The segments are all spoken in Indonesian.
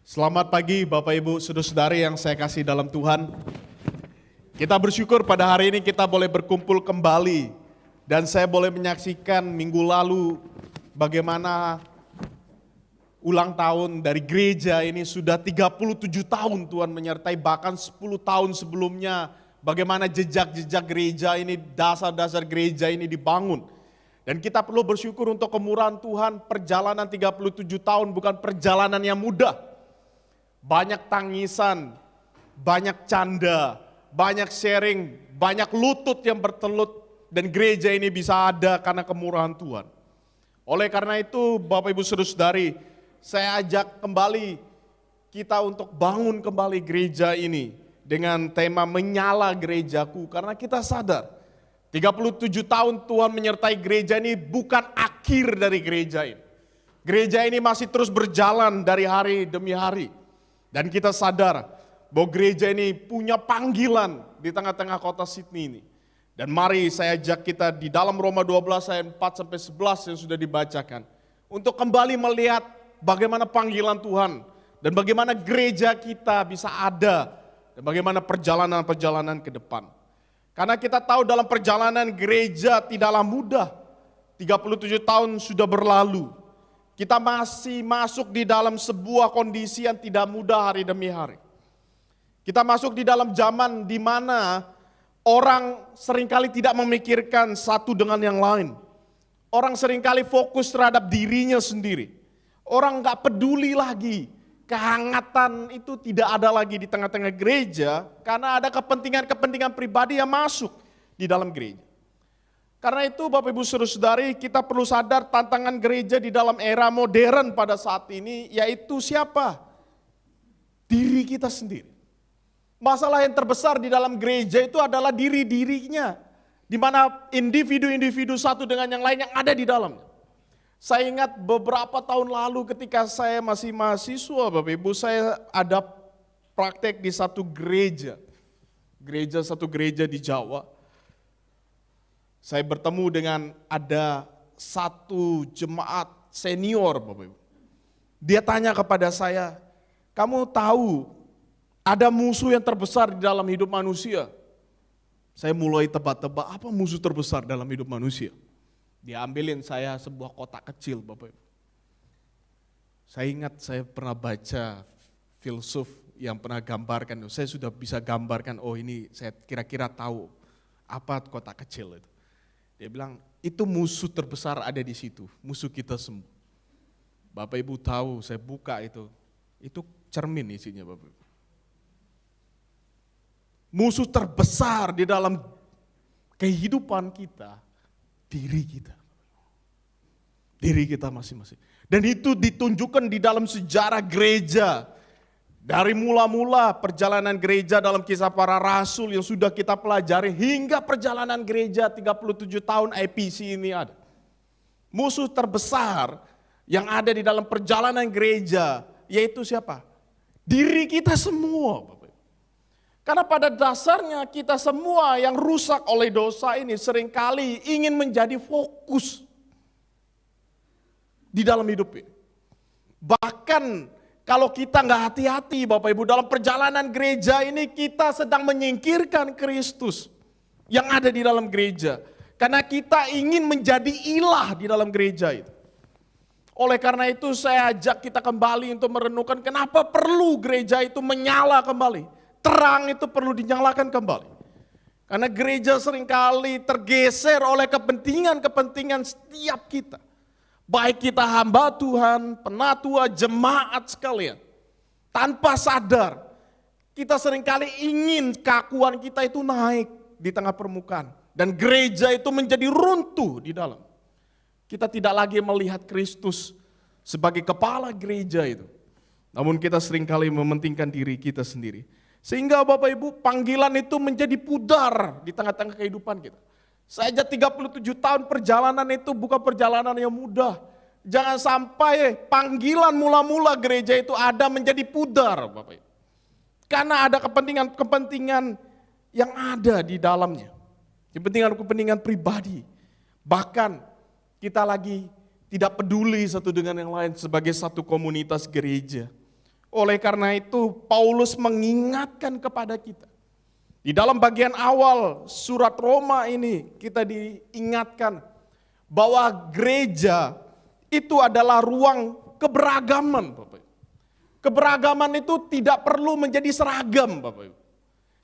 Selamat pagi Bapak Ibu Saudara-saudari yang saya kasih dalam Tuhan. Kita bersyukur pada hari ini kita boleh berkumpul kembali. Dan saya boleh menyaksikan minggu lalu bagaimana ulang tahun dari gereja ini sudah 37 tahun Tuhan menyertai, bahkan 10 tahun sebelumnya bagaimana jejak-jejak gereja ini, dasar-dasar gereja ini dibangun. Dan kita perlu bersyukur untuk kemurahan Tuhan, perjalanan 37 tahun bukan perjalanan yang mudah. Banyak tangisan, banyak canda, banyak sharing, banyak lutut yang bertelut, dan gereja ini bisa ada karena kemurahan Tuhan. Oleh karena itu Bapak Ibu Saudara-saudari, saya ajak kembali kita untuk bangun kembali gereja ini dengan tema menyala gerejaku, karena kita sadar 37 tahun Tuhan menyertai gereja ini bukan akhir dari gereja ini. Gereja ini masih terus berjalan dari hari demi hari. Dan kita sadar bahwa gereja ini punya panggilan di tengah-tengah kota Sydney ini. Dan mari saya ajak kita di dalam Roma 12 ayat 4-11 yang sudah dibacakan. Untuk kembali melihat bagaimana panggilan Tuhan. Dan bagaimana gereja kita bisa ada. Dan bagaimana perjalanan-perjalanan ke depan. Karena kita tahu dalam perjalanan gereja tidaklah mudah. 37 tahun sudah berlalu. Kita masih masuk di dalam sebuah kondisi yang tidak mudah hari demi hari. Kita masuk di dalam zaman di mana orang seringkali tidak memikirkan satu dengan yang lain. Orang seringkali fokus terhadap dirinya sendiri. Orang gak peduli lagi. Kehangatan itu tidak ada lagi di tengah-tengah gereja karena ada kepentingan-kepentingan pribadi yang masuk di dalam gereja. Karena itu Bapak Ibu Saudara-saudari, kita perlu sadar tantangan gereja di dalam era modern pada saat ini yaitu siapa? Diri kita sendiri. Masalah yang terbesar di dalam gereja itu adalah diri-dirinya. Di mana individu-individu satu dengan yang lain yang ada di dalamnya. Saya ingat beberapa tahun lalu ketika saya masih mahasiswa Bapak Ibu, saya ada praktek di satu gereja. Satu gereja di Jawa. Saya bertemu dengan ada satu jemaat senior Bapak Ibu. Dia tanya kepada saya, kamu tahu ada musuh yang terbesar di dalam hidup manusia? Saya mulai tebak-tebak apa musuh terbesar dalam hidup manusia. Dia ambilin saya sebuah kotak kecil Bapak Ibu. Saya ingat saya pernah baca filsuf yang pernah gambarkan, saya sudah bisa gambarkan, oh ini saya kira-kira tahu apa kotak kecil itu. Dia bilang, itu musuh terbesar ada di situ, musuh kita semua. Bapak Ibu tahu, saya buka itu cermin isinya Bapak Ibu. Musuh terbesar di dalam kehidupan kita, diri kita. Diri kita masing-masing. Dan itu ditunjukkan di dalam sejarah gereja. Dari mula-mula perjalanan gereja dalam kisah para rasul yang sudah kita pelajari hingga perjalanan gereja 37 tahun IPC ini ada. Musuh terbesar yang ada di dalam perjalanan gereja yaitu siapa? Diri kita semua. Bapak. Karena pada dasarnya kita semua yang rusak oleh dosa ini seringkali ingin menjadi fokus di dalam hidup ini. Bahkan kalau kita nggak hati-hati Bapak Ibu dalam perjalanan gereja ini kita sedang menyingkirkan Kristus yang ada di dalam gereja. Karena kita ingin menjadi ilah di dalam gereja itu. Oleh karena itu saya ajak kita kembali untuk merenungkan kenapa perlu gereja itu menyala kembali. Terang itu perlu dinyalakan kembali. Karena gereja seringkali tergeser oleh kepentingan-kepentingan setiap kita. Baik kita hamba Tuhan, penatua, jemaat sekalian. Tanpa sadar, kita seringkali ingin keakuan kita itu naik di tengah permukaan. Dan gereja itu menjadi runtuh di dalam. Kita tidak lagi melihat Kristus sebagai kepala gereja itu. Namun kita seringkali mementingkan diri kita sendiri. Sehingga Bapak Ibu panggilan itu menjadi pudar di tengah-tengah kehidupan kita. Saja 37 tahun perjalanan itu bukan perjalanan yang mudah. Jangan sampai panggilan mula-mula gereja itu ada menjadi pudar Bapak Ibu. Karena ada kepentingan-kepentingan yang ada di dalamnya. Kepentingan-kepentingan pribadi. Bahkan kita lagi tidak peduli satu dengan yang lain sebagai satu komunitas gereja. Oleh karena itu Paulus mengingatkan kepada kita. Di dalam bagian awal surat Roma ini kita diingatkan bahwa gereja itu adalah ruang keberagaman, Bapak Ibu. Keberagaman itu tidak perlu menjadi seragam, Bapak Ibu.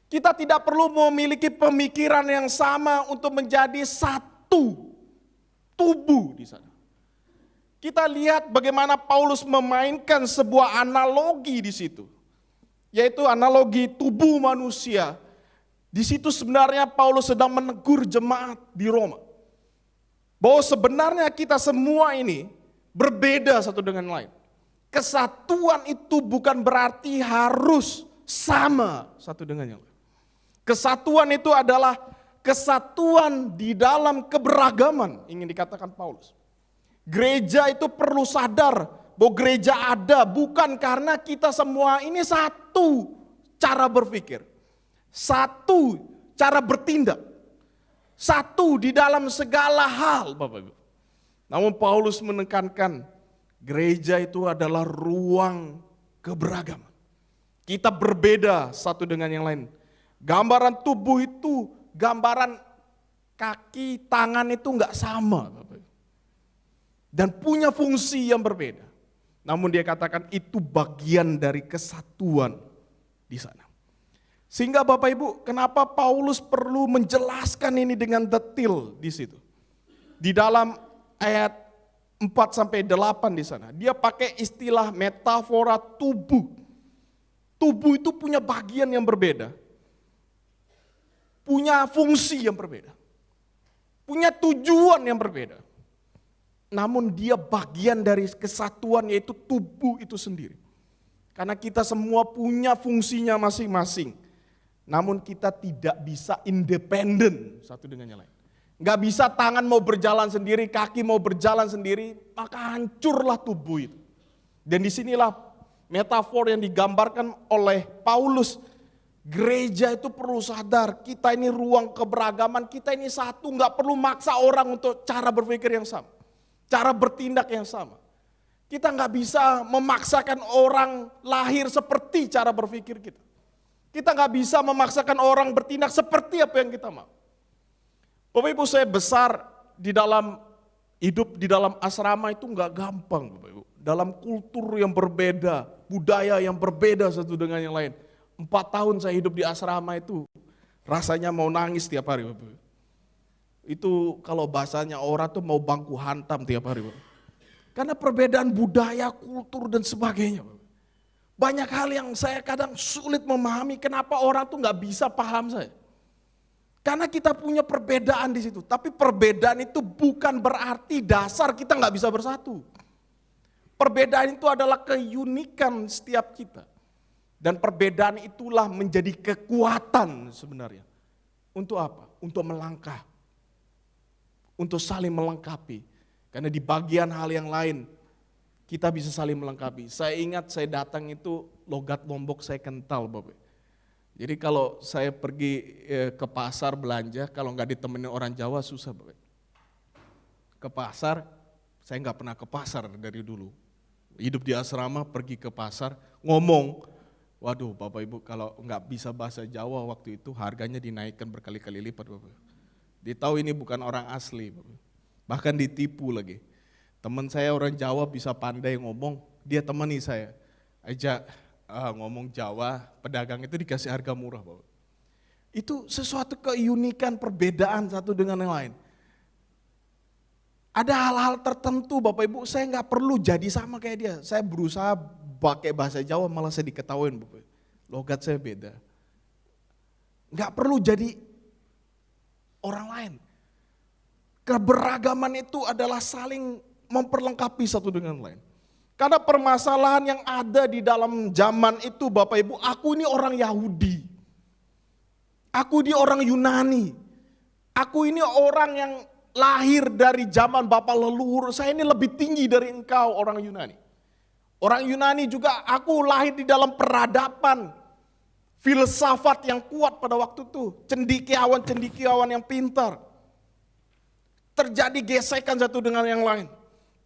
Kita tidak perlu memiliki pemikiran yang sama untuk menjadi satu tubuh di sana. Kita lihat bagaimana Paulus memainkan sebuah analogi di situ, yaitu analogi tubuh manusia. Di situ sebenarnya Paulus sedang menegur jemaat di Roma, bahwa sebenarnya kita semua ini berbeda satu dengan lain. Kesatuan itu bukan berarti harus sama satu dengan yang lain. Kesatuan itu adalah kesatuan di dalam keberagaman, ingin dikatakan Paulus. Gereja itu perlu sadar bahwa gereja ada bukan karena kita semua ini satu cara berpikir, satu cara bertindak, satu di dalam segala hal, Bapak Ibu. Namun Paulus menekankan gereja itu adalah ruang keberagaman. Kita berbeda satu dengan yang lain. Gambaran tubuh itu, gambaran kaki, tangan itu enggak sama, Bapak Ibu. Dan punya fungsi yang berbeda. Namun dia katakan itu bagian dari kesatuan di sana. Sehingga Bapak Ibu, kenapa Paulus perlu menjelaskan ini dengan detail di situ? Di dalam ayat 4-8 di sana, dia pakai istilah metafora tubuh. Tubuh itu punya bagian yang berbeda. Punya fungsi yang berbeda. Punya tujuan yang berbeda. Namun dia bagian dari kesatuan, yaitu tubuh itu sendiri. Karena kita semua punya fungsinya masing-masing. Namun kita tidak bisa independen satu dengan yang lain. Nggak bisa tangan mau berjalan sendiri, kaki mau berjalan sendiri, maka hancurlah tubuh itu. Dan disinilah metafor yang digambarkan oleh Paulus. Gereja itu perlu sadar, kita ini ruang keberagaman, kita ini satu, nggak perlu maksa orang untuk cara berpikir yang sama. Cara bertindak yang sama. Kita nggak bisa memaksakan orang lahir seperti cara berpikir kita. Kita nggak bisa memaksakan orang bertindak seperti apa yang kita mau. Bapak Ibu, saya besar di dalam hidup di dalam asrama itu nggak gampang, Bapak Ibu. Dalam kultur yang berbeda, budaya yang berbeda satu dengan yang lain. 4 tahun saya hidup di asrama itu rasanya mau nangis tiap hari, Bapak Ibu. Itu kalau bahasanya orang tuh mau bangku hantam tiap hari, Bapak. Karena perbedaan budaya, kultur dan sebagainya, Bapak. Banyak hal yang saya kadang sulit memahami kenapa orang tuh nggak bisa paham saya. Karena kita punya perbedaan di situ, tapi perbedaan itu bukan berarti dasar kita nggak bisa bersatu. Perbedaan itu adalah keunikan setiap kita. Dan perbedaan itulah menjadi kekuatan sebenarnya. Untuk apa? Untuk melangkah. Untuk saling melengkapi. Karena di bagian hal yang lain, kita bisa saling melengkapi. Saya ingat saya datang itu logat Lombok saya kental, Bapak. Jadi kalau saya pergi ke pasar belanja, kalau nggak ditemenin orang Jawa susah, Bapak. Ke pasar, saya nggak pernah ke pasar dari dulu. Hidup di asrama, pergi ke pasar, ngomong, waduh Bapak Ibu kalau nggak bisa bahasa Jawa waktu itu harganya dinaikkan berkali-kali lipat, Bapak. Dia tahu ini bukan orang asli, Bapak. Bahkan ditipu lagi. Teman saya orang Jawa bisa pandai ngomong, dia temani saya. Ajak ngomong Jawa, pedagang itu dikasih harga murah, Bapak. Itu sesuatu keunikan perbedaan satu dengan yang lain. Ada hal-hal tertentu Bapak Ibu, saya nggak perlu jadi sama kayak dia. Saya berusaha pakai bahasa Jawa malah saya diketawain, Bapak. Logat saya beda. Nggak perlu jadi orang lain. Keberagaman itu adalah saling memperlengkapi satu dengan lain. Karena permasalahan yang ada di dalam zaman itu Bapak Ibu, aku ini orang Yahudi. Aku ini orang Yunani. Aku ini orang yang lahir dari zaman bapak leluhur. Saya ini lebih tinggi dari engkau orang Yunani. Orang Yunani juga aku lahir di dalam peradaban. Filsafat yang kuat pada waktu itu. Cendekiawan-cendekiawan yang pintar. Terjadi gesekan satu dengan yang lain.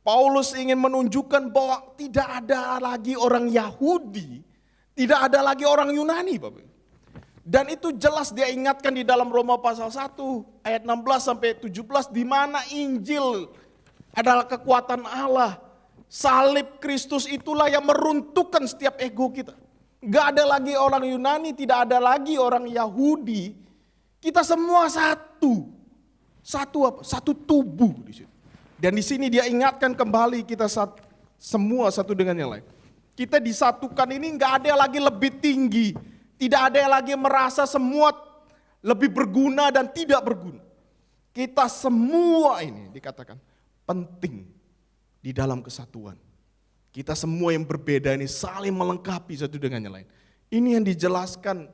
Paulus ingin menunjukkan bahwa tidak ada lagi orang Yahudi, tidak ada lagi orang Yunani, Bapak. Dan itu jelas dia ingatkan di dalam Roma pasal 1 ayat 16 sampai 17, di mana Injil adalah kekuatan Allah. Salib Kristus itulah yang meruntuhkan setiap ego kita. Gak ada lagi orang Yunani, tidak ada lagi orang Yahudi. Kita semua satu. Satu apa? Satu tubuh di situ. Dan di sini dia ingatkan kembali kita semua satu dengan yang lain. Kita disatukan ini nggak ada lagi lebih tinggi, tidak ada lagi merasa semua lebih berguna dan tidak berguna. Kita semua ini dikatakan penting di dalam kesatuan. Kita semua yang berbeda ini saling melengkapi satu dengan yang lain. Ini yang dijelaskan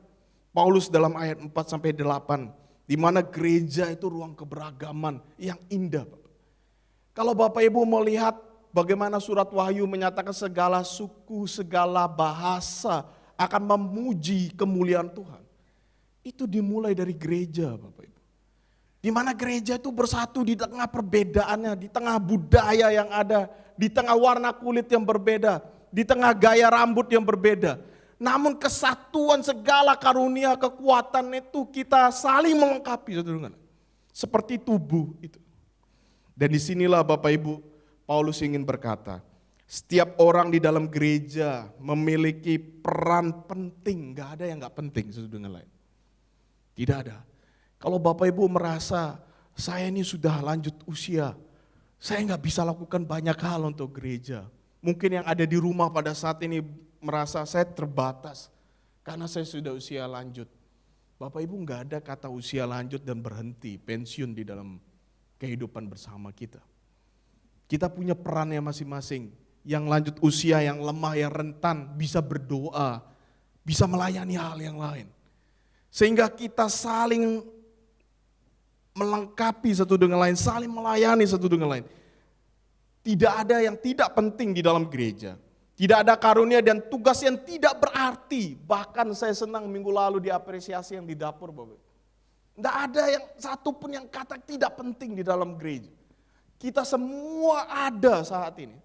Paulus dalam ayat 4 sampai 8, di mana gereja itu ruang keberagaman yang indah. Kalau Bapak Ibu mau lihat bagaimana surat Wahyu menyatakan segala suku, segala bahasa akan memuji kemuliaan Tuhan. Itu dimulai dari gereja, Bapak Ibu. Di mana gereja itu bersatu di tengah perbedaannya, di tengah budaya yang ada, di tengah warna kulit yang berbeda, di tengah gaya rambut yang berbeda. Namun kesatuan segala karunia kekuatan itu kita saling melengkapi. Seperti tubuh itu. Dan disinilah Bapak Ibu, Paulus ingin berkata, setiap orang di dalam gereja memiliki peran penting, gak ada yang gak penting satu dengan lain. Tidak ada. Kalau Bapak Ibu merasa, saya ini sudah lanjut usia, saya gak bisa lakukan banyak hal untuk gereja. Mungkin yang ada di rumah pada saat ini merasa saya terbatas, karena saya sudah usia lanjut. Bapak Ibu gak ada kata usia lanjut dan berhenti, pensiun di dalam kehidupan bersama kita. Kita punya perannya masing-masing. Yang lanjut usia, yang lemah, yang rentan, bisa berdoa, bisa melayani hal yang lain. Sehingga kita saling melengkapi satu dengan lain, saling melayani satu dengan lain. Tidak ada yang tidak penting di dalam gereja. Tidak ada karunia dan tugas yang tidak berarti. Bahkan saya senang minggu lalu diapresiasi yang di dapur, Bapak. Tidak ada yang satupun yang kata tidak penting di dalam gereja. Kita semua ada saat ini.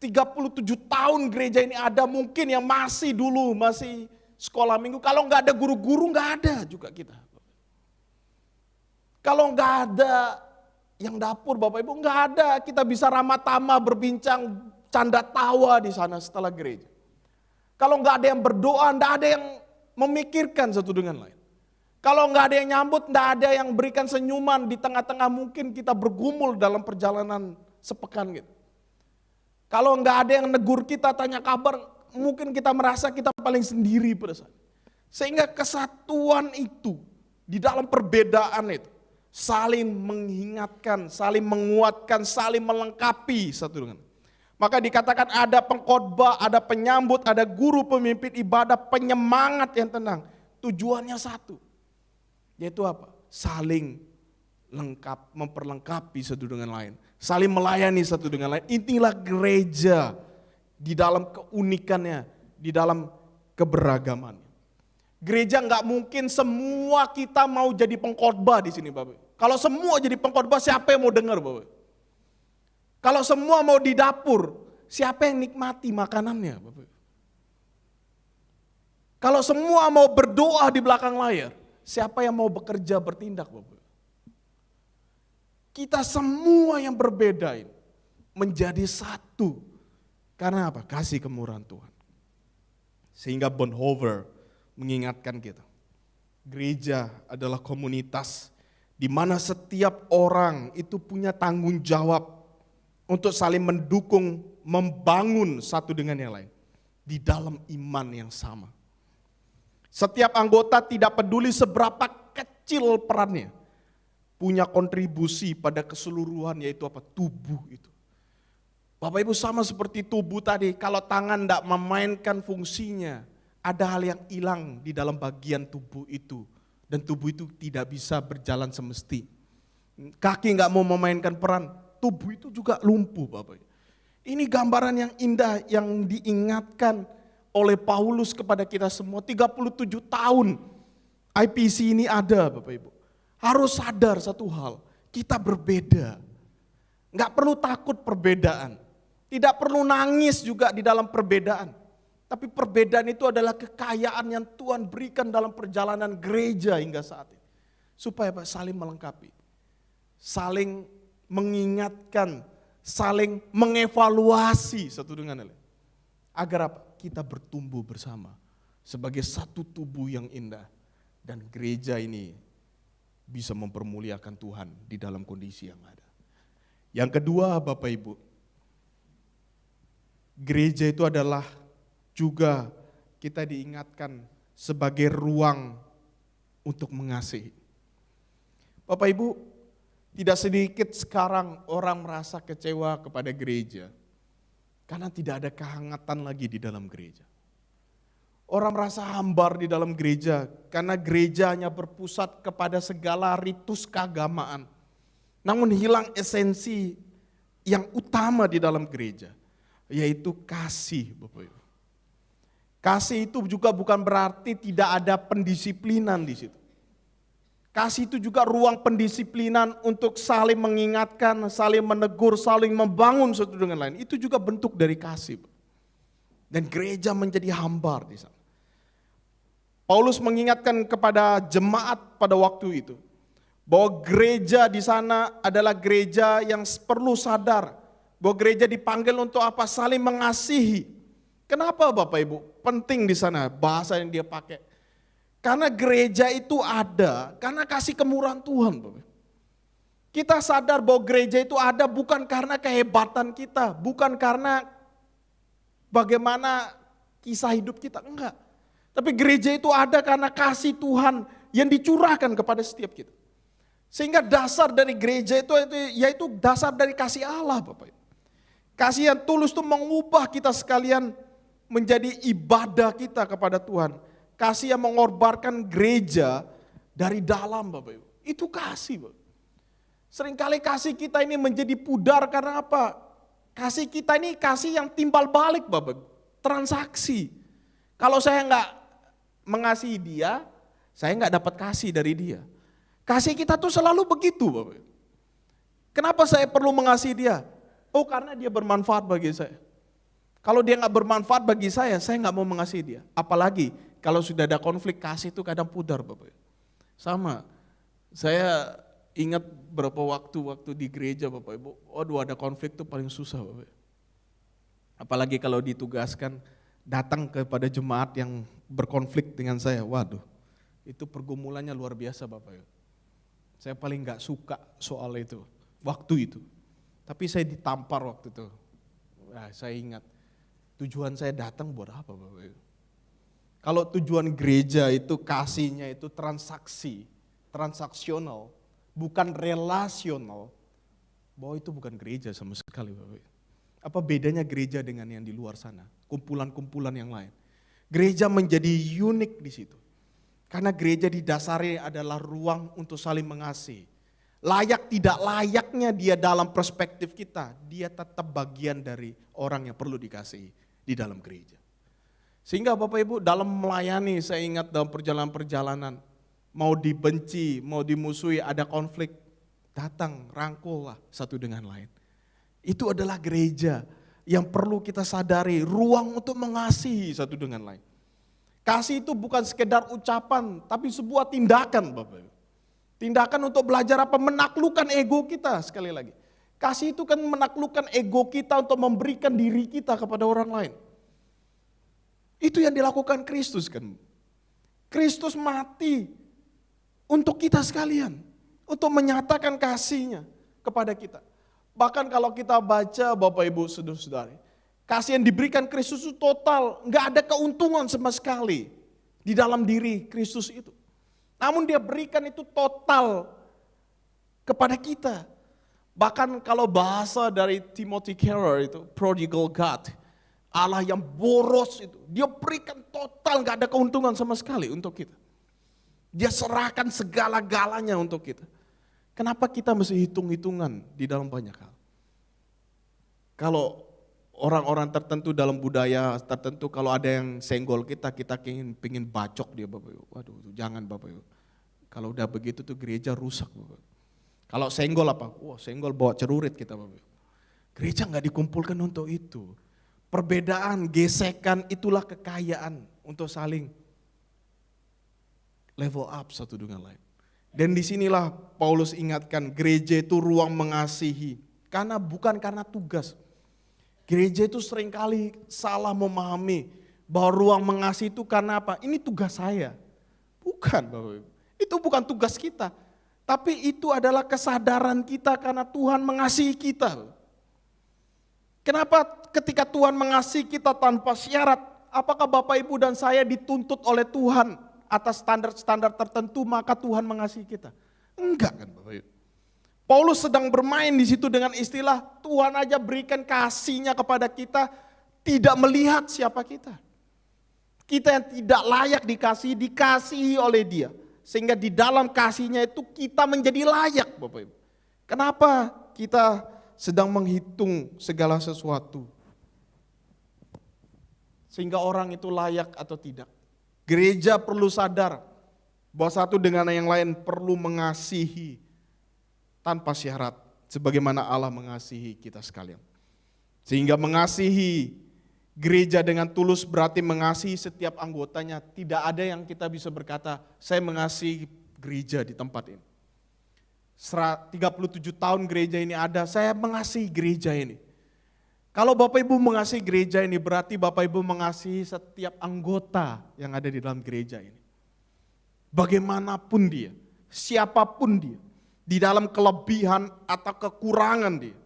37 tahun gereja ini ada, mungkin yang masih sekolah minggu. Kalau nggak ada guru-guru nggak ada juga kita. Kalau nggak ada yang dapur Bapak Ibu nggak ada. Kita bisa ramah tamah berbincang canda tawa di sana setelah gereja. Kalau nggak ada yang berdoa, nggak ada yang memikirkan satu dengan lain. Kalau nggak ada yang nyambut, nggak ada yang berikan senyuman di tengah-tengah mungkin kita bergumul dalam perjalanan sepekan gitu. Kalau nggak ada yang negur kita, tanya kabar, mungkin kita merasa kita paling sendiri pada saat. Sehingga kesatuan itu di dalam perbedaan itu saling mengingatkan, saling menguatkan, saling melengkapi satu dengan. Maka dikatakan ada pengkhotbah, ada penyambut, ada guru pemimpin ibadah, penyemangat yang tenang. Tujuannya satu. Yaitu apa? Saling lengkap, memperlengkapi satu dengan lain. Saling melayani satu dengan lain. Inilah gereja di dalam keunikannya, di dalam keberagamannya. Gereja nggak mungkin semua kita mau jadi pengkhotbah di sini, Bapak. Kalau semua jadi pengkhotbah, siapa yang mau dengar, Bapak? Kalau semua mau di dapur, siapa yang nikmati makanannya, Bapak? Kalau semua mau berdoa di belakang layar, siapa yang mau bekerja bertindak, Bapak? Kita semua yang berbeda ini menjadi satu. Karena apa? Kasih kemurahan Tuhan. Sehingga Bonhoeffer mengingatkan kita. Gereja adalah komunitas di mana setiap orang itu punya tanggung jawab untuk saling mendukung, membangun satu dengan yang lain. Di dalam iman yang sama. Setiap anggota tidak peduli seberapa kecil perannya. Punya kontribusi pada keseluruhan yaitu apa? Tubuh itu. Bapak Ibu sama seperti tubuh tadi. Kalau tangan tidak memainkan fungsinya. Ada hal yang hilang di dalam bagian tubuh itu. Dan tubuh itu tidak bisa berjalan semesti. Kaki nggak mau memainkan peran. Tubuh itu juga lumpuh, Bapak. Ini gambaran yang indah yang diingatkan oleh Paulus kepada kita semua. 37 tahun IPC ini ada, Bapak Ibu. Harus sadar satu hal, kita berbeda. Nggak perlu takut perbedaan. Tidak perlu nangis juga di dalam perbedaan. Tapi perbedaan itu adalah kekayaan yang Tuhan berikan dalam perjalanan gereja hingga saat ini. Supaya apa? Saling melengkapi. Saling mengingatkan. Saling mengevaluasi satu dengan lain. Agar apa? Kita bertumbuh bersama. Sebagai satu tubuh yang indah. Dan gereja ini bisa mempermuliakan Tuhan di dalam kondisi yang ada. Yang kedua Bapak Ibu, gereja itu adalah juga kita diingatkan sebagai ruang untuk mengasihi. Bapak Ibu, tidak sedikit sekarang orang merasa kecewa kepada gereja karena tidak ada kehangatan lagi di dalam gereja. Orang merasa hambar di dalam gereja karena gereja hanya berpusat kepada segala ritus keagamaan. Namun hilang esensi yang utama di dalam gereja, yaitu kasih, Bapak Ibu. Kasih itu juga bukan berarti tidak ada pendisiplinan di situ. Kasih itu juga ruang pendisiplinan untuk saling mengingatkan, saling menegur, saling membangun satu dengan lain. Itu juga bentuk dari kasih. Dan gereja menjadi hambar di sana. Paulus mengingatkan kepada jemaat pada waktu itu bahwa gereja di sana adalah gereja yang perlu sadar bahwa gereja dipanggil untuk apa? Saling mengasihi. Kenapa Bapak Ibu? Penting di sana bahasa yang dia pakai. Karena gereja itu ada karena kasih kemurahan Tuhan, Bapak. Kita sadar bahwa gereja itu ada bukan karena kehebatan kita, bukan karena bagaimana kisah hidup kita, enggak. Tapi gereja itu ada karena kasih Tuhan yang dicurahkan kepada setiap kita. Sehingga dasar dari gereja itu yaitu dasar dari kasih Allah, Bapak. Kasih yang tulus itu mengubah kita sekalian menjadi ibadah kita kepada Tuhan. Kasih yang mengorbankan gereja dari dalam, Bapak Ibu. Itu kasih, Bapak. Seringkali kasih kita ini menjadi pudar karena apa? Kasih kita ini kasih yang timbal balik, Bapak. Transaksi. Kalau saya enggak mengasihi dia, saya enggak dapat kasih dari dia. Kasih kita tuh selalu begitu, Bapak. Kenapa saya perlu mengasihi dia? Oh, karena dia bermanfaat bagi saya. Kalau dia enggak bermanfaat bagi saya enggak mau mengasihi dia. Apalagi kalau sudah ada konflik, kasih itu kadang pudar, Bapak. Sama, saya ingat berapa waktu di gereja, Bapak Ibu. Waduh, ada konflik tuh paling susah, Bapak. Apalagi kalau ditugaskan datang kepada jemaat yang berkonflik dengan saya. Waduh, itu pergumulannya luar biasa, Bapak Ibu. Saya paling gak suka soal itu, waktu itu. Tapi saya ditampar waktu itu. Nah, saya ingat, tujuan saya datang buat apa, Bapak Ibu? Kalau tujuan gereja itu kasihnya itu transaksional, bukan relasional, bahwa itu bukan gereja sama sekali, Bapak Ibu. Apa bedanya gereja dengan yang di luar sana? Kumpulan-kumpulan yang lain. Gereja menjadi unik di situ. Karena gereja didasari adalah ruang untuk saling mengasihi. Layak tidak layaknya dia dalam perspektif kita, dia tetap bagian dari orang yang perlu dikasihi di dalam gereja. Sehingga Bapak Ibu dalam melayani, saya ingat dalam perjalanan-perjalanan, mau dibenci, mau dimusuhi, ada konflik, datang, rangkullah satu dengan lain. Itu adalah gereja yang perlu kita sadari, ruang untuk mengasihi satu dengan lain. Kasih itu bukan sekedar ucapan, tapi sebuah tindakan, Bapak Ibu. Tindakan untuk belajar apa? Menaklukkan ego kita, sekali lagi. Kasih itu kan menaklukkan ego kita untuk memberikan diri kita kepada orang lain. Itu yang dilakukan Kristus kan. Kristus mati untuk kita sekalian, untuk menyatakan kasih-Nya kepada kita. Bahkan kalau kita baca Bapak Ibu saudara-saudari, kasih yang diberikan Kristus itu total, nggak ada keuntungan sama sekali di dalam diri Kristus itu. Namun dia berikan itu total kepada kita. Bahkan kalau bahasa dari Timothy Keller itu, prodigal God, Allah yang boros itu, dia berikan total, nggak ada keuntungan sama sekali untuk kita. Dia serahkan segala-galanya untuk kita. Kenapa kita mesti hitung-hitungan di dalam banyak hal? Kalau orang-orang tertentu dalam budaya tertentu, kalau ada yang senggol kita ingin bacok dia, Bapak Ibu. Waduh, jangan Bapak Ibu. Kalau udah begitu tuh gereja rusak, Bapak. Kalau senggol apa? Wah, senggol bawa celurit kita, Bapak Ibu. Gereja nggak dikumpulkan untuk itu. Perbedaan, gesekan itulah kekayaan untuk saling level up satu dengan lain. Dan disinilah Paulus ingatkan gereja itu ruang mengasihi. Bukan karena tugas. Gereja itu seringkali salah memahami bahwa ruang mengasihi itu karena apa? Ini tugas saya. Bukan, Bapak Ibu. Itu bukan tugas kita. Tapi itu adalah kesadaran kita karena Tuhan mengasihi kita. Kenapa ketika Tuhan mengasihi kita tanpa syarat, apakah Bapak Ibu dan saya dituntut oleh Tuhan atas standar-standar tertentu maka Tuhan mengasihi kita? Enggak kan Bapak Ibu. Paulus sedang bermain di situ dengan istilah Tuhan aja berikan kasih-Nya kepada kita, tidak melihat siapa kita. Kita yang tidak layak dikasihi oleh Dia. Sehingga di dalam kasih-Nya itu kita menjadi layak Bapak Ibu. Kenapa kita sedang menghitung segala sesuatu? Sehingga orang itu layak atau tidak. Gereja perlu sadar bahwa satu dengan yang lain perlu mengasihi tanpa syarat. Sebagaimana Allah mengasihi kita sekalian. Sehingga mengasihi gereja dengan tulus berarti mengasihi setiap anggotanya. Tidak ada yang kita bisa berkata, saya mengasihi gereja di tempat ini. 37 tahun gereja ini ada, saya mengasihi gereja ini. Kalau Bapak Ibu mengasihi gereja ini berarti Bapak Ibu mengasihi setiap anggota yang ada di dalam gereja ini. Bagaimanapun dia, siapapun dia, di dalam kelebihan atau kekurangan dia.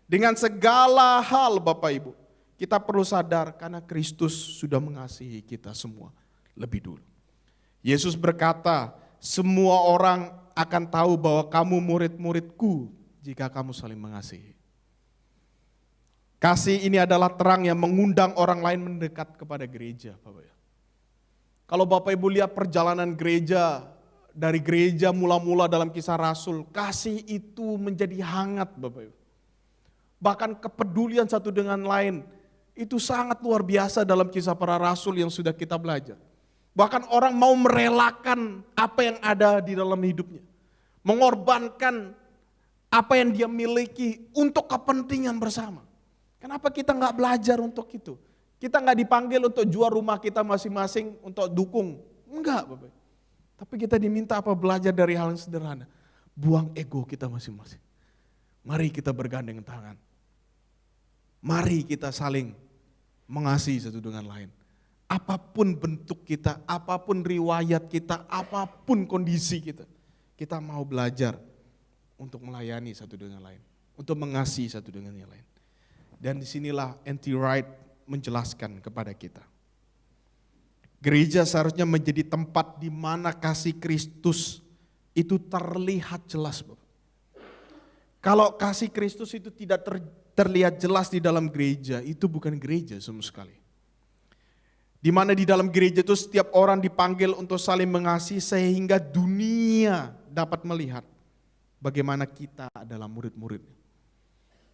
Dengan segala hal Bapak Ibu, kita perlu sadar karena Kristus sudah mengasihi kita semua lebih dulu. Yesus berkata, semua orang akan tahu bahwa kamu murid-muridku jika kamu saling mengasihi. Kasih ini adalah terang yang mengundang orang lain mendekat kepada gereja. Bapak. Kalau Bapak Ibu lihat perjalanan gereja, dari gereja mula-mula dalam Kisah Rasul, kasih itu menjadi hangat Bapak Ibu. Bahkan kepedulian satu dengan lain, itu sangat luar biasa dalam Kisah Para Rasul yang sudah kita belajar. Bahkan orang mau merelakan apa yang ada di dalam hidupnya. Mengorbankan apa yang dia miliki untuk kepentingan bersama. Kenapa kita nggak belajar untuk itu? Kita nggak dipanggil untuk jual rumah kita masing-masing untuk dukung. Enggak Bapak. Tapi kita diminta apa? Belajar dari hal yang sederhana. Buang ego kita masing-masing. Mari kita bergandengan tangan. Mari kita saling mengasihi satu dengan lain. Apapun bentuk kita, apapun riwayat kita, apapun kondisi kita. Kita mau belajar untuk melayani satu dengan lain. Untuk mengasihi satu dengan yang lain. Dan disinilah N.T. Wright menjelaskan kepada kita. Gereja seharusnya menjadi tempat di mana kasih Kristus itu terlihat jelas. Kalau kasih Kristus itu tidak terlihat jelas di dalam gereja, itu bukan gereja sama sekali. Di mana di dalam gereja itu setiap orang dipanggil untuk saling mengasihi sehingga dunia dapat melihat bagaimana kita adalah murid-muridnya.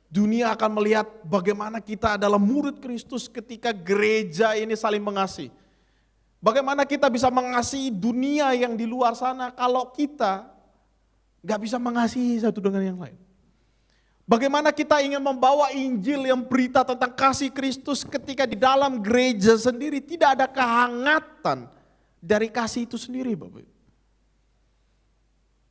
Dunia akan melihat bagaimana kita adalah murid Kristus ketika gereja ini saling mengasihi. Bagaimana kita bisa mengasihi dunia yang di luar sana kalau kita gak bisa mengasihi satu dengan yang lain. Bagaimana kita ingin membawa Injil yang berita tentang kasih Kristus ketika di dalam gereja sendiri tidak ada kehangatan dari kasih itu sendiri Bapak.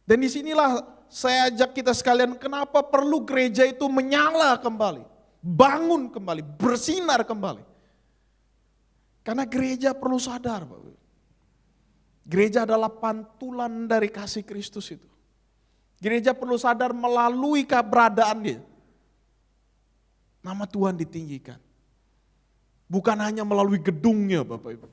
Dan disinilah saya ajak kita sekalian kenapa perlu gereja itu menyala kembali, bangun kembali, bersinar kembali. Karena gereja perlu sadar Bapak. Gereja adalah pantulan dari kasih Kristus itu. Gereja perlu sadar melalui keberadaan dia. Nama Tuhan ditinggikan. Bukan hanya melalui gedungnya Bapak Ibu.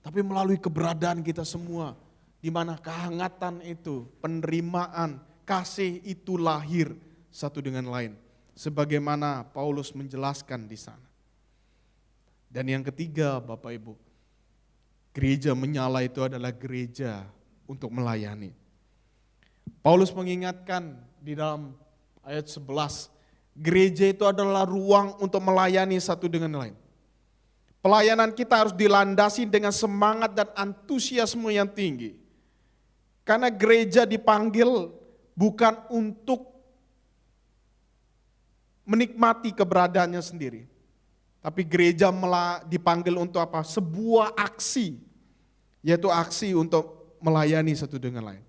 Tapi melalui keberadaan kita semua. Di mana kehangatan itu, penerimaan, kasih itu lahir satu dengan lain. Sebagaimana Paulus menjelaskan di sana. Dan yang ketiga Bapak Ibu. Gereja menyala itu adalah gereja untuk melayani. Paulus mengingatkan di dalam ayat 11, gereja itu adalah ruang untuk melayani satu dengan lain. Pelayanan kita harus dilandasi dengan semangat dan antusiasme yang tinggi. Karena gereja dipanggil bukan untuk menikmati keberadaannya sendiri. Tapi gereja dipanggil untuk apa? Sebuah aksi, yaitu aksi untuk melayani satu dengan lain.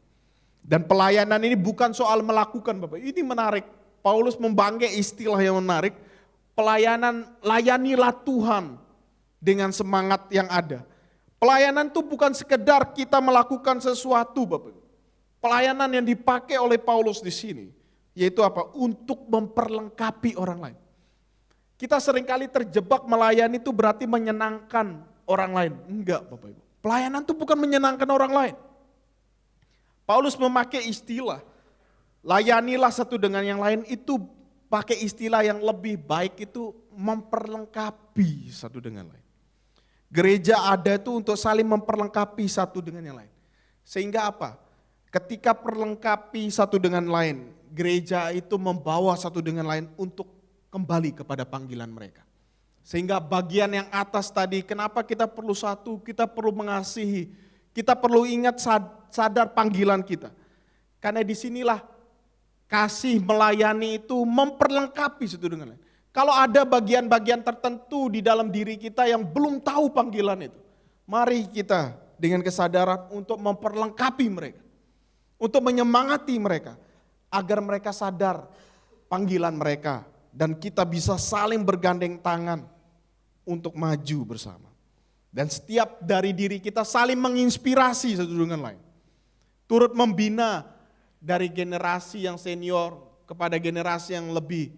Dan pelayanan ini bukan soal melakukan, Bapak. Ini menarik. Paulus membanggai istilah yang menarik. Pelayanan, layanilah Tuhan dengan semangat yang ada. Pelayanan itu bukan sekedar kita melakukan sesuatu, Bapak. Pelayanan yang dipakai oleh Paulus di sini, yaitu apa? Untuk memperlengkapi orang lain. Kita seringkali terjebak melayani itu berarti menyenangkan orang lain. Enggak, Bapak Ibu. Pelayanan itu bukan menyenangkan orang lain. Paulus memakai istilah, layanilah satu dengan yang lain, itu pakai istilah yang lebih baik, itu memperlengkapi satu dengan lain. Gereja ada itu untuk saling memperlengkapi satu dengan yang lain. Sehingga apa? Ketika perlengkapi satu dengan lain, gereja itu membawa satu dengan lain untuk kembali kepada panggilan mereka. Sehingga bagian yang atas tadi, kenapa kita perlu satu, kita perlu mengasihi, kita perlu ingat sadar panggilan kita. Karena disinilah kasih melayani itu memperlengkapi satu dengan lain. Kalau ada bagian-bagian tertentu di dalam diri kita yang belum tahu panggilan itu, mari kita dengan kesadaran untuk memperlengkapi mereka. Untuk menyemangati mereka, agar mereka sadar panggilan mereka. Dan kita bisa saling bergandeng tangan untuk maju bersama. Dan setiap dari diri kita saling menginspirasi satu dengan lain. Turut membina dari generasi yang senior kepada generasi yang lebih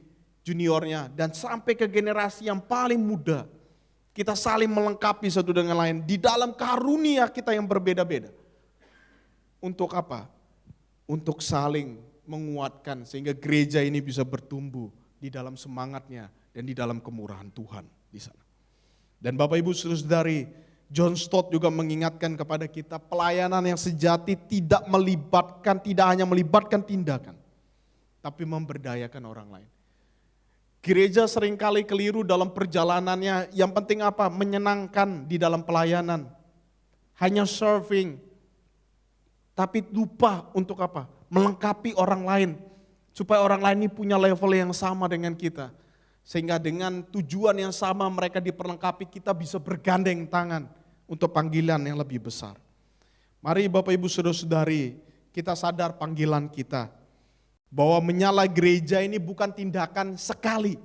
juniornya. Dan sampai ke generasi yang paling muda. Kita saling melengkapi satu dengan lain di dalam karunia kita yang berbeda-beda. Untuk apa? Untuk saling menguatkan sehingga gereja ini bisa bertumbuh di dalam semangatnya dan di dalam kemurahan Tuhan di sana. Dan Bapak Ibu Saudari, John Stott juga mengingatkan kepada kita pelayanan yang sejati tidak hanya melibatkan tindakan, tapi memberdayakan orang lain. Gereja seringkali keliru dalam perjalanannya, yang penting apa? Menyenangkan di dalam pelayanan. Hanya serving, tapi lupa untuk apa? Melengkapi orang lain. Supaya orang lain ini punya level yang sama dengan kita. Sehingga dengan tujuan yang sama mereka diperlengkapi, kita bisa bergandeng tangan untuk panggilan yang lebih besar. Mari Bapak Ibu Saudara-saudari, kita sadar panggilan kita. Bahwa menyala gereja ini bukan tindakan sekali.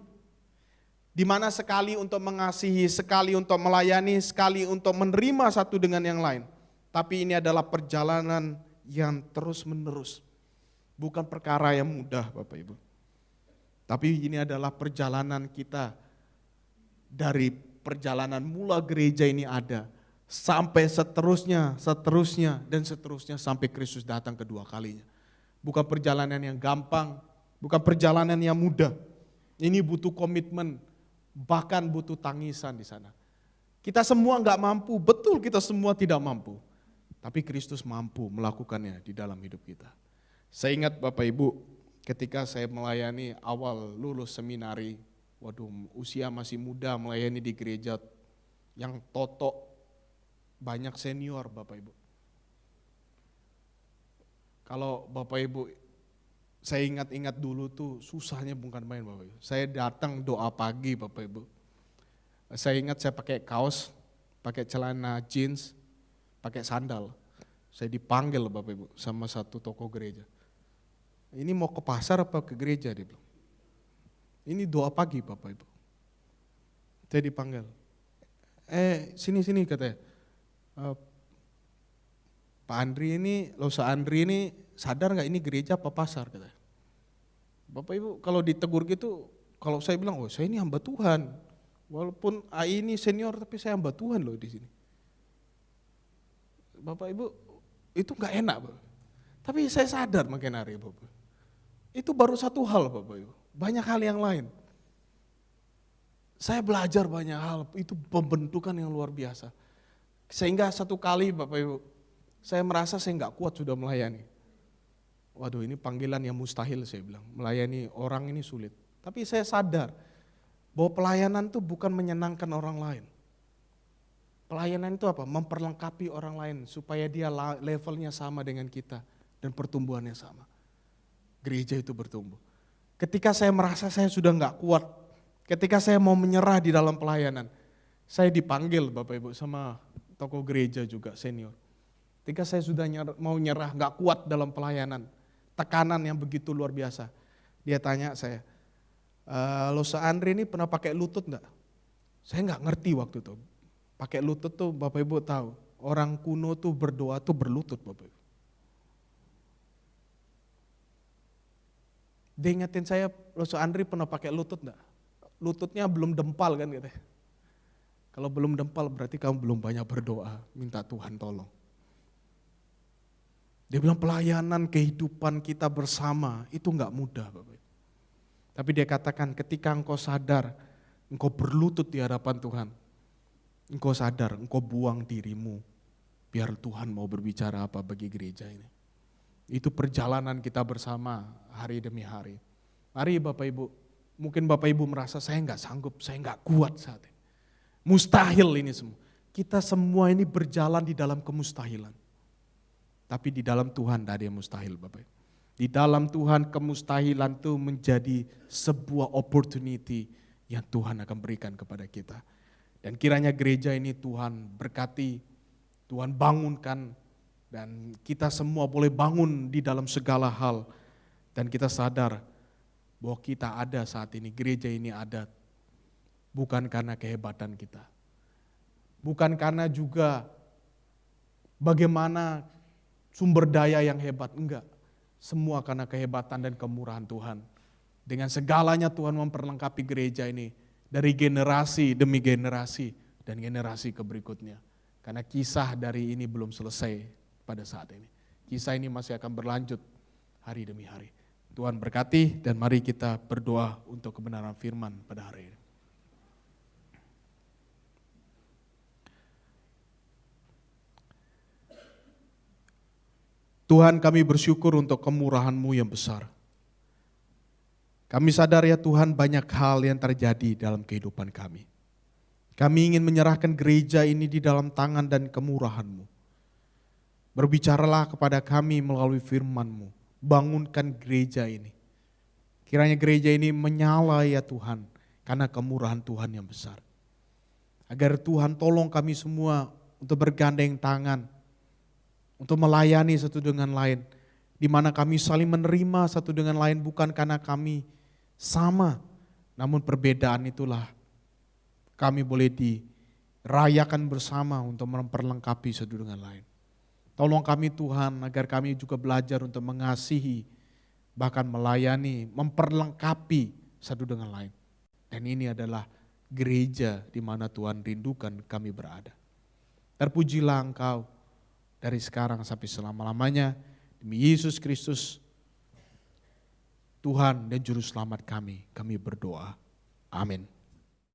Di mana sekali untuk mengasihi, sekali untuk melayani, sekali untuk menerima satu dengan yang lain. Tapi ini adalah perjalanan yang terus menerus. Bukan perkara yang mudah Bapak Ibu. Tapi ini adalah perjalanan kita dari perjalanan mula gereja ini ada. Sampai seterusnya sampai Kristus datang kedua kalinya. Bukan perjalanan yang gampang, bukan perjalanan yang mudah. Ini butuh komitmen, bahkan butuh tangisan di sana. Kita semua enggak mampu, betul kita semua tidak mampu. Tapi Kristus mampu melakukannya di dalam hidup kita. Saya ingat Bapak Ibu, ketika saya melayani awal lulus seminari, usia masih muda melayani di gereja yang totok, banyak senior Bapak Ibu. Kalau Bapak Ibu, saya ingat-ingat dulu tuh susahnya bukan main Bapak Ibu. Saya datang doa pagi Bapak Ibu. Saya ingat saya pakai kaos, pakai celana jeans, pakai sandal. Saya dipanggil Bapak Ibu sama satu toko gereja. Ini mau ke pasar apa ke gereja dia bilang. Ini doa pagi Bapak Ibu. Saya dipanggil. Sini katanya. Pak Andri ini, Losa Andri ini sadar gak ini gereja apa pasar katanya. Bapak Ibu kalau ditegur gitu, kalau saya bilang, saya ini hamba Tuhan. Walaupun AI ini senior tapi saya hamba Tuhan loh di sini. Bapak Ibu itu gak enak Bapak. Tapi saya sadar makin hari Bapak. Itu baru satu hal Bapak Ibu, banyak hal yang lain. Saya belajar banyak hal, itu pembentukan yang luar biasa. Sehingga satu kali Bapak Ibu, saya merasa saya nggak kuat sudah melayani. Waduh ini panggilan yang mustahil saya bilang, melayani orang ini sulit. Tapi saya sadar bahwa pelayanan itu bukan menyenangkan orang lain. Pelayanan itu apa? Memperlengkapi orang lain supaya dia levelnya sama dengan kita dan pertumbuhannya sama. gereja itu bertumbuh. Ketika saya merasa saya sudah nggak kuat, ketika saya mau menyerah di dalam pelayanan, saya dipanggil Bapak Ibu sama tokoh gereja juga senior. Ketika saya sudah mau nyerah, nggak kuat dalam pelayanan, tekanan yang begitu luar biasa, dia tanya saya, Losa Andre ini pernah pakai lutut enggak? Saya nggak ngerti waktu itu. Pakai lutut tuh Bapak Ibu tahu, orang kuno tuh berdoa tuh berlutut Bapak Ibu. Dia ingetin saya, Losa Andre pernah pakai lutut enggak? Lututnya belum dempal kan katanya. Kalau belum dempal berarti kamu belum banyak berdoa, minta Tuhan tolong. Dia bilang pelayanan kehidupan kita bersama itu enggak mudah Bapak Ibu. Tapi dia katakan ketika engkau sadar, engkau berlutut di hadapan Tuhan, engkau sadar, engkau buang dirimu, biar Tuhan mau berbicara apa bagi gereja ini. Itu perjalanan kita bersama hari demi hari. Mari Bapak Ibu, mungkin Bapak Ibu merasa saya enggak sanggup, saya enggak kuat saat ini. Mustahil ini semua. Kita semua ini berjalan di dalam kemustahilan. Tapi di dalam Tuhan tidak ada yang mustahil Bapak Ibu. Di dalam Tuhan kemustahilan itu menjadi sebuah opportunity yang Tuhan akan berikan kepada kita. Dan kiranya gereja ini Tuhan berkati, Tuhan bangunkan, dan kita semua boleh bangun di dalam segala hal. Dan kita sadar bahwa kita ada saat ini, gereja ini ada bukan karena kehebatan kita. Bukan karena juga bagaimana sumber daya yang hebat, enggak. Semua karena kehebatan dan kemurahan Tuhan. Dengan segalanya Tuhan memperlengkapi gereja ini dari generasi demi generasi dan generasi ke berikutnya. Karena kisah dari ini belum selesai pada saat ini. Kisah ini masih akan berlanjut hari demi hari. Tuhan berkati dan mari kita berdoa untuk kebenaran firman pada hari ini. Tuhan, kami bersyukur untuk kemurahan-Mu yang besar. Kami sadar ya Tuhan banyak hal yang terjadi dalam kehidupan kami. Kami ingin menyerahkan gereja ini di dalam tangan dan kemurahan-Mu. Berbicaralah kepada kami melalui firman-Mu. Bangunkan gereja ini. Kiranya gereja ini menyala ya Tuhan karena kemurahan Tuhan yang besar. Agar Tuhan tolong kami semua untuk bergandeng tangan, untuk melayani satu dengan lain, di mana kami saling menerima satu dengan lain bukan karena kami sama, namun perbedaan itulah kami boleh dirayakan bersama untuk memperlengkapi satu dengan lain. Tolong kami Tuhan agar kami juga belajar untuk mengasihi, bahkan melayani, memperlengkapi satu dengan lain. Dan ini adalah gereja di mana Tuhan rindukan kami berada. Terpujilah Engkau dari sekarang sampai selama-lamanya, demi Yesus Kristus, Tuhan dan Juru Selamat kami berdoa. Amin.